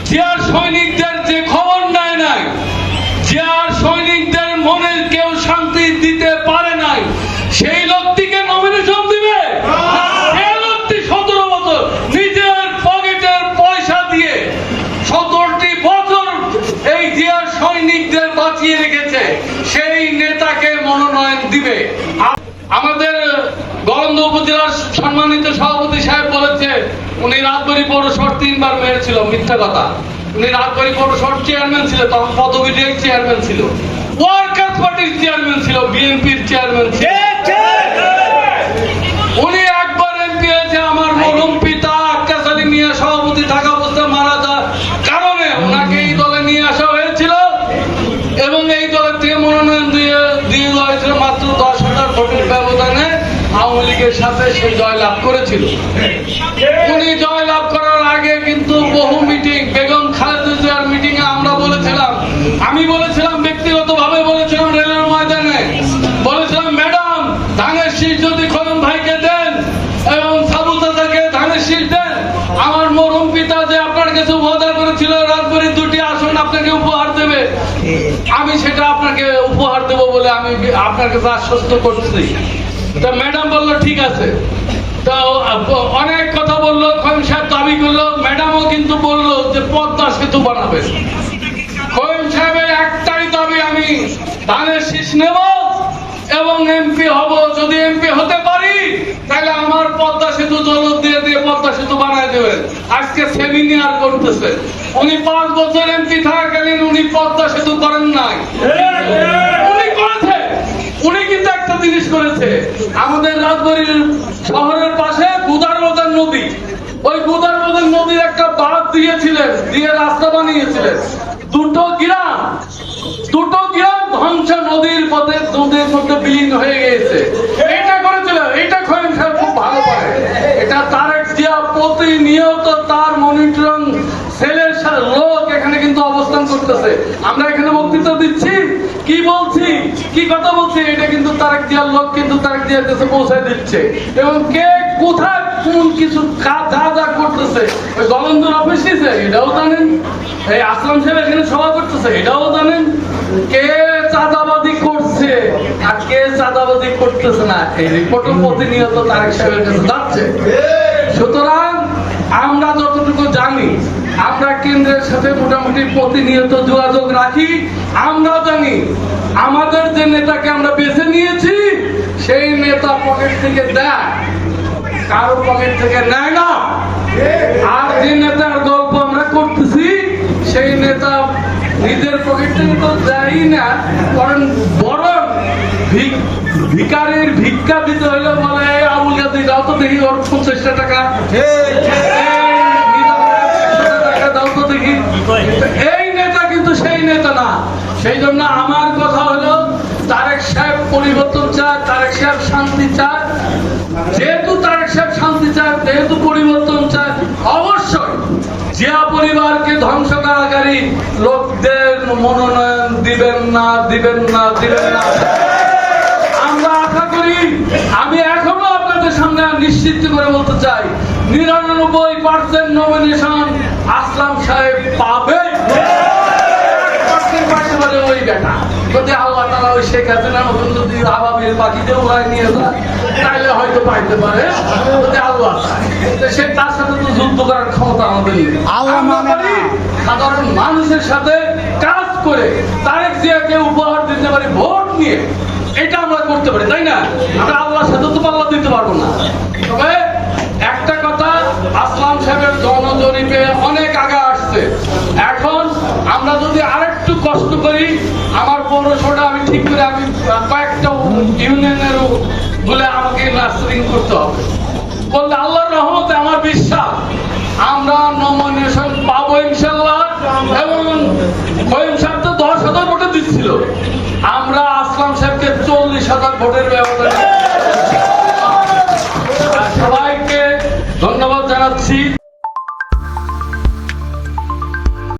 জিয়ার সৈনিকদের যে খবর নেয় নাই, জিয়ার সৈনিকদের মনে কেউ শান্তি দিতে পারে নাই, সেই লোকটিকে নমিনেশন দিবে? সেই লোকটি 17 বছর নিজের পকেটের পয়সা দিয়ে 17টি বছর এই জিয়ার সৈনিকদের বাঁচিয়ে রেখেছে, সেই নেতাকে মনোনয়ন দিবে? আমাদের গলন্দ উপজেলার সম্মানিত সভাপতি সাহেব বলেছে উনি রাজবাড়ী পৌরসভার 3 বার মেয়র ছিল। মিথ্যা কথা। উনি রাজবাড়ী পৌরসভার চেয়ারম্যান ছিল, তখন পদবীর চেয়ারম্যান ছিল, ওয়ার্কার্স পার্টির চেয়ারম্যান ছিল, বিএনপির চেয়ারম্যান ছিল। উনি একবার এমপি হয়েছে। আমার মরহুম পিতা আক্কাস আলী মিয়া সভাপতি থাকা অবস্থায় মারা যাওয়ার কারণে ওনাকে এই দলে নিয়ে আসা হয়েছিল এবং এই দলের থেকে মনোনয়ন দিয়ে দেওয়া হয়েছিল মাত্র 10,000 ভোটের ব্যবধানে। আওয়ামী লীগের সাথে সে জয়লাভ করেছিল। উনি জয়লাভ করার আগে কিন্তু বহু মিটিং, বেগম খালেদা জিয়ার মিটিং এ আমরা বলেছিলাম, আমি বলেছিলাম, ব্যক্তিগতভাবে বলেছিলাম, রেলের ময়দানে বলেছিলাম, ম্যাডাম ধানের শীষ যদি খোকন ভাইকে দেন এবং সাবু চাচাকে ধানের শীষ দেন, আমার মরহুম পিতা যে আপনার কাছে ওয়াদা করেছিল রাজবাড়ির 2টি আসন আপনাকে উপহার দেবে, আমি সেটা আপনাকে উপহার দেব বলে আমি আপনার কাছে আশ্বস্ত করছি। তা ম্যাডাম বললো ঠিক আছে। তো অনেক কথা বললো, খোকন সাহেব দাবি করলো, ম্যাডামও কিন্তু বললো যে পদ্মা সেতু বানাবে। খোকন সাহেবের একটাই দাবি, আমি ধানের শীষ নেব এবং এমপি হব। যদি এমপি হতে পারি তাহলে আমার পদ্মা সেতু জলদ দিয়ে দিয়ে পদ্মা সেতু বানায় দেবেন। আজকে সেমিনার করতেছে। উনি 5 বছর এমপি থাকাকালীন উনি পদ্মা সেতু করেন নাই, উনি করেছে। উনি কিন্তু একটা জিনিস করেছে, আমাদের রাজবাড়ির শহরের পাশে গুদারবাজার নদী, ওই গুদারবাজার নদীর একটা বাঁধ দিয়েছিলেন, দিয়ে রাস্তা বানিয়েছিলেন। দুটো গ্রাম ধ্বংস নদীর পথে নদীর মধ্যে বিলীন হয়ে গেছে। এটা করেছিল, এটা খোকন সাহেব খুব ভালো পারে। এটা তারেক জিয়া প্রতিনিয়ত তার মনিটরিং সেলের লোক এখানে কিন্তু অবস্থান করতেছে। আমরা এখানে বক্তৃতা দিচ্ছি, কি বলছি, কি কথা বলছি, এটা কিন্তু তারেক জিয়ার লোক কিন্তু তারেক জিয়ার কাছে পৌঁছায় দিচ্ছে। এবং কে কোথায় কোন কিছু যা যা করতেছে, ওই গলন্দর অফিস নিছে এটাও জানেন, এই আসলাম সাহেব এখানে সভা করতেছে এটাও জানেন, কে চাঁদাবাদি করছে আর কে চাঁদাবাদি করতেছে না এই রিপোর্টও প্রতিনিয়ত তারেক সাহেবের কাছে যাচ্ছে। সুতরাং আমরা যতটুকু জানি, আমরা কেন্দ্রের সাথে মোটামুটি প্রতিনিয়ত যোগাযোগ রাখি। আমরা জানি আমাদের যে নেতাকে আমরা বেছে নিয়েছি সেই নেতা পকেট থেকে দেয়, কারো পকেট থেকে নেয় না। আর যে নেতার গল্প আমরা করতেছি সেই নেতা নিজের পকেট থেকে তো দেয়ই না, কারণ বরং ভিকারির ভিক্ষা দিতে হইলে বলে আবুল গাদি দাও তো দেখি ওর 50 টাকা দাও তো দেখি। এই নেতা কিন্তু সেই নেতা না। সেই জন্য আমার কথা হলো তারেক সাহেব পরিবর্তন চায়, তারেক সাহেব শান্তি চায়। যেহেতু তারেক সাহেব শান্তি চায়, যেহেতু পরিবর্তন চায়, অবশ্যই জিয়া পরিবারকে ধ্বংসকারী লোকদের মনোনয়ন দিবেন না। আমরা আশা করি, আমি এখনো আপনাদের সামনে নিশ্চিত করে বলতে চাই, 99% নমিনেশন আসলাম সাহেব পাবে। ওই বেটা যদি আল্লাহ তাআলা ওই শেখ হাসিনার মতন যদি আবাবিল পাখিতে উড়ায় নিয়ে যায় তাহলে হয়তো পাইতে পারে, যদি আল্লাহ সে তার সাথে তো যুদ্ধ করার ক্ষমতা আমাদের নেই। সাধারণ মানুষের সাথে কাজ করে তারেক জিয়াকে উপহার দিতে পারি ভোট নিয়ে, এটা আমরা করতে পারি, তাই না? আমরা আল্লাহর সাথে তো পাল্লা দিতে পারবো না। তবে একটা কথা, আসলাম সাহেবের জনজরিপে অনেক আগে আসছে। এখন আমরা যদি আরেকটু কষ্ট করি, আমার পৌরসভাটা আমি ঠিক করে, আমি কয়েকটা ইউনিয়নের বলে আমাকে নার্সারিং করতে হবে, বললে আল্লাহর রহমতে আমার বিশ্বাস আমরা নমিনেশন পাবো ইনশাল্লাহ। এবং খোকন সাহেব তো 10,000 ভোটে দিচ্ছিল, আমরা আসলাম সাহেবকে 40,000 ভোটের ব্যবস্থা